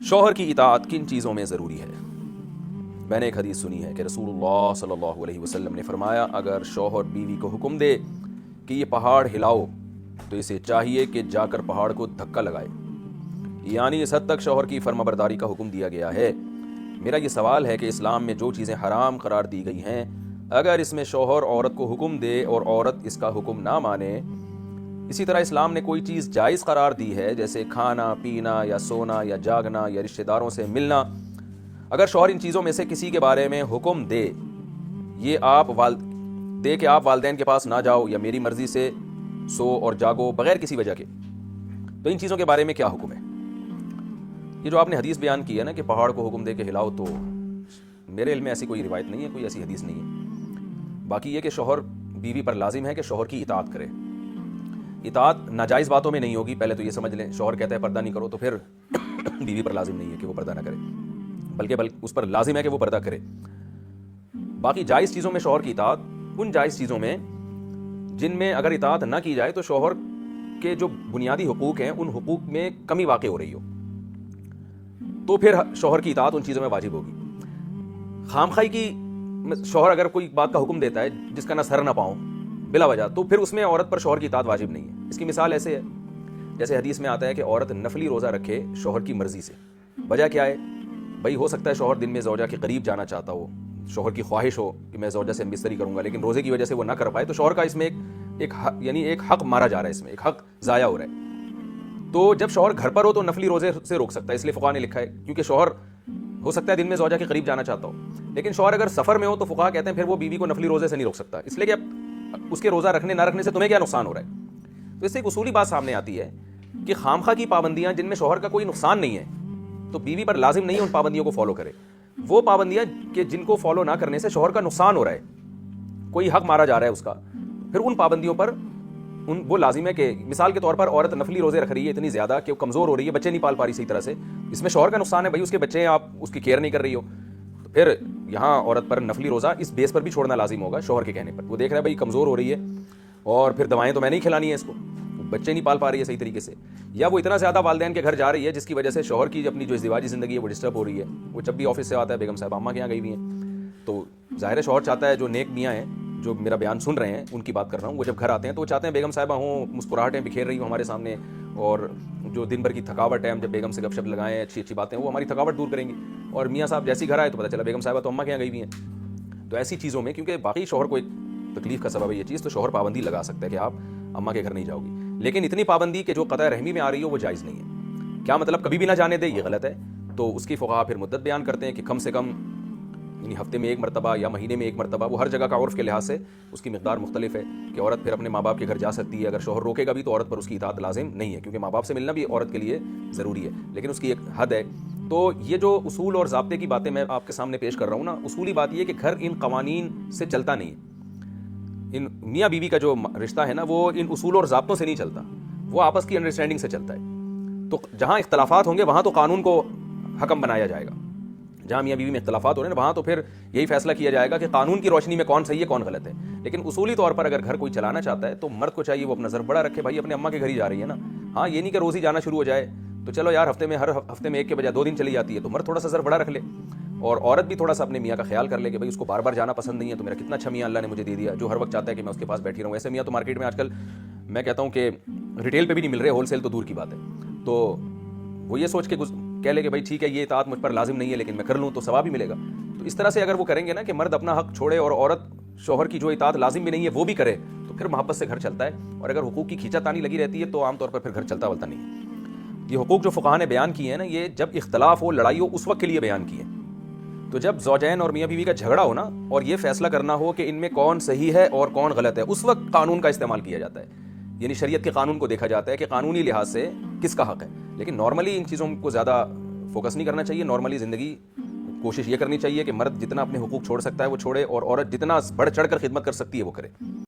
شوہر کی اطاعت کن چیزوں میں ضروری ہے؟ میں نے ایک حدیث سنی ہے کہ رسول اللہ صلی اللہ علیہ وسلم نے فرمایا، اگر شوہر بیوی کو حکم دے کہ یہ پہاڑ ہلاؤ تو اسے چاہیے کہ جا کر پہاڑ کو دھکا لگائے، یعنی اس حد تک شوہر کی فرما برداری کا حکم دیا گیا ہے۔ میرا یہ سوال ہے کہ اسلام میں جو چیزیں حرام قرار دی گئی ہیں، اگر اس میں شوہر عورت کو حکم دے اور عورت اس کا حکم نہ مانے، اسی طرح اسلام نے کوئی چیز جائز قرار دی ہے جیسے کھانا پینا یا سونا یا جاگنا یا رشتہ داروں سے ملنا، اگر شوہر ان چیزوں میں سے کسی کے بارے میں حکم دے کہ آپ والدین کے پاس نہ جاؤ یا میری مرضی سے سو اور جاگو بغیر کسی وجہ کے، تو ان چیزوں کے بارے میں کیا حکم ہے؟ یہ جو آپ نے حدیث بیان کی ہے نا کہ پہاڑ کو حکم دے کے ہلاؤ، تو میرے علم میں ایسی کوئی روایت نہیں ہے، کوئی ایسی حدیث نہیں ہے۔ باقی یہ کہ شوہر بیوی پر لازم ہے کہ شوہر کی اطاعت کرے۔ اطاعت ناجائز باتوں میں نہیں ہوگی، پہلے تو یہ سمجھ لیں۔ شوہر کہتا ہے پردہ نہیں کرو تو پھر بیوی پر لازم نہیں ہے کہ وہ پردہ نہ کرے، بلکہ اس پر لازم ہے کہ وہ پردہ کرے۔ باقی جائز چیزوں میں شوہر کی اطاعت، ان جائز چیزوں میں جن میں اگر اطاعت نہ کی جائے تو شوہر کے جو بنیادی حقوق ہیں ان حقوق میں کمی واقع ہو رہی ہو، تو پھر شوہر کی اطاعت ان چیزوں میں واجب ہوگی۔ خامخواہی کی شوہر اگر کوئی بات کا حکم دیتا ہے جس کا نہ سر نہ پاؤں بلا وجہ، تو پھر اس میں عورت پر شوہر کی اطاعت واجب نہیں ہے۔ اس کی مثال ایسے ہے جیسے حدیث میں آتا ہے کہ عورت نفلی روزہ رکھے شوہر کی مرضی سے۔ وجہ کیا ہے؟ بھائی ہو سکتا ہے شوہر دن میں زوجہ کے قریب جانا چاہتا ہو، شوہر کی خواہش ہو کہ میں زوجہ سے بستری کروں گا، لیکن روزے کی وجہ سے وہ نہ کر پائے، تو شوہر کا اس میں ایک حق مارا جا رہا ہے، اس میں ایک حق ضائع ہو رہا ہے۔ تو جب شوہر گھر پر ہو تو نفلی روزے سے روک سکتا ہے، اس لیے فقہا نے لکھا ہے، کیونکہ شوہر ہو سکتا ہے دن میں زوجہ کے قریب جانا چاہتا ہو، لیکن شوہر اگر سفر میں ہو تو فقہا کہتے ہیں پھر وہ بیوی کو نفلی روزے سے نہیں روک سکتا، اس لیے کہ اب اس کے روزہ رکھنے نہ رکھنے سے تمہیں کیا نقصان ہو رہا ہے۔ تو اس سے ایک اصولی بات سامنے آتی ہے کہ خامخواہ کی پابندیاں جن میں شوہر کا کوئی نقصان نہیں ہے تو بیوی پر لازم نہیں ہے ان پابندیوں کو فالو کرے۔ وہ پابندیاں کہ جن کو فالو نہ کرنے سے شوہر کا نقصان ہو رہا ہے، کوئی حق مارا جا رہا ہے اس کا، پھر ان پابندیوں پر وہ لازم ہے کہ مثال کے طور پر عورت نفلی روزے رکھ رہی ہے اتنی زیادہ کہ وہ کمزور ہو رہی ہے، بچے نہیں پال پا رہی صحیح طرح سے، اس میں شوہر کا نقصان ہے، بھائی اس کے بچے ہیں، آپ اس کی کیئر نہیں کر رہی ہو، تو پھر یہاں عورت پر نفلی روزہ اس بیس پر بھی چھوڑنا لازم ہوگا شوہر کے کہنے پر۔ وہ دیکھ رہا ہے بھائی کمزور ہو رہی ہے اور پھر دوائیں تو میں نہیں کھلانی ہے اس کو، بچے نہیں پال پا رہی ہے صحیح طریقے سے، یا وہ اتنا زیادہ والدین کے گھر جا رہی ہے جس کی وجہ سے شوہر کی اپنی جو ازدواجی زندگی ہے وہ ڈسٹرب ہو رہی ہے۔ وہ جب بھی آفس سے آتا ہے بیگم صاحب اماں کے یہاں گئی ہوئی ہیں، تو ظاہر ہے شوہر چاہتا ہے، جو نیک میاں ہیں جو میرا بیان سن رہے ہیں ان کی بات کر رہا ہوں، وہ جب گھر آتے ہیں تو وہ چاہتے ہیں بیگم صاحبہ ہوں، مسکراہٹیں بکھیر رہی ہوں ہمارے سامنے، اور جو دن بھر کی تھکاوٹ ہے ہم جب بیگم سے گپ شپ لگائیں اچھی اچھی باتیں، وہ ہماری تھکاوٹ دور کریں گی۔ اور میاں صاحب جیسی گھر آئے تو پتہ چلا بیگم صاحبہ تو اماں کے یہاں گئی ہوئی ہیں۔ تو ایسی چیزوں میں کیونکہ باقی شوہر کو ایک تکلیف کا سبب ہے یہ چیز، تو شوہر پابندی لگا سکتا ہے کہ آپ اماں کے گھر نہیں جاؤ گی، لیکن اتنی پابندی کہ جو قطع رحمی میں آ رہی ہو وہ جائز نہیں ہے۔ کیا مطلب کبھی بھی نہ جانے دے؟ یہ غلط ہے۔ تو اس کی فقہا پھر مدت بیان کرتے ہیں کہ کم سے کم یعنی ہفتے میں ایک مرتبہ یا مہینے میں ایک مرتبہ، وہ ہر جگہ کا عرف کے لحاظ سے اس کی مقدار مختلف ہے کہ عورت پھر اپنے ماں باپ کے گھر جا سکتی ہے، اگر شوہر روکے گا بھی تو عورت پر اس کی اطاعت لازم نہیں ہے، کیونکہ ماں باپ سے ملنا بھی عورت کے لیے ضروری ہے، لیکن اس کی ایک حد ہے۔ تو یہ جو اصول اور ضابطے کی باتیں میں آپ کے سامنے پیش کر رہا ہوں نا، اصولی بات یہ ہے کہ گھر ان قوانین سے چلتا نہیں ہے، ان میاں بیوی کا جو رشتہ ہے نا وہ ان اصول اور ضابطوں سے نہیں چلتا، وہ آپس کی انڈرسٹینڈنگ سے چلتا ہے۔ تو جہاں اختلافات ہوں گے وہاں تو قانون کو حکم بنایا جائے گا، جہاں میاں بیوی میں اختلافات ہو رہے ہیں وہاں تو پھر یہی فیصلہ کیا جائے گا کہ قانون کی روشنی میں کون صحیح ہے کون غلط ہے۔ لیکن اصولی طور پر اگر گھر کوئی چلانا چاہتا ہے تو مرد کو چاہیے وہ اپنا ضرب بڑا رکھے، بھائی اپنے اماں کے گھر ہی جا رہی ہے نا، ہاں یہ نہیں کہ روز ہی جانا شروع ہو جائے، تو چلو یار ہر ہفتے میں ایک کے بجائے 2 دن چلی جاتی ہے، تو مرد تھوڑا سا ضرب بڑا رکھ لے، اور عورت بھی تھوڑا سا اپنے میاں کا خیال کر لے کہ بھائی اس کو بار بار جانا پسند نہیں ہے، تو میرا کتنا اچھا میاں اللہ نے مجھے دے دیا جو ہر وقت چاہتا ہے کہ میں اس کے پاس بیٹھی رہوں۔ ایسے میاں تو مارکیٹ میں آج کل میں کہتا ہوں کہ ریٹیل پہ بھی نہیں مل رہے، ہول سیل تو دور کی بات ہے۔ تو وہ یہ سوچ کے کہہ لے کہ بھائی ٹھیک ہے یہ اطاعت مجھ پر لازم نہیں ہے لیکن میں کر لوں تو ثواب بھی ملے گا۔ تو اس طرح سے اگر وہ کریں گے نا کہ مرد اپنا حق چھوڑے اور عورت شوہر کی جو اطاعت لازم بھی نہیں ہے وہ بھی کرے، تو پھر محبت سے گھر چلتا ہے۔ اور اگر حقوق کی کھینچا تانی لگی رہتی ہے تو عام طور پر پھر گھر چلتا ولتا نہیں ہے۔ یہ حقوق جو فقہا نے بیان کیے ہیں نا، یہ جب اختلاف ہو، لڑائی ہو، اس وقت کے لیے بیان کیے ہیں۔ تو جب زوجین اور میاں بیوی کا جھگڑا ہو نا اور یہ فیصلہ کرنا ہو کہ ان میں کون صحیح ہے اور کون غلط ہے، اس وقت قانون کا استعمال کیا جاتا ہے، یعنی شریعت کے قانون کو دیکھا جاتا ہے کہ قانونی لحاظ سے کس کا حق ہے۔ لیکن نارملی ان چیزوں کو زیادہ فوکس نہیں کرنا چاہیے۔ نارملی زندگی کوشش یہ کرنی چاہیے کہ مرد جتنا اپنے حقوق چھوڑ سکتا ہے وہ چھوڑے، اور عورت جتنا بڑھ چڑھ کر خدمت کر سکتی ہے وہ کرے۔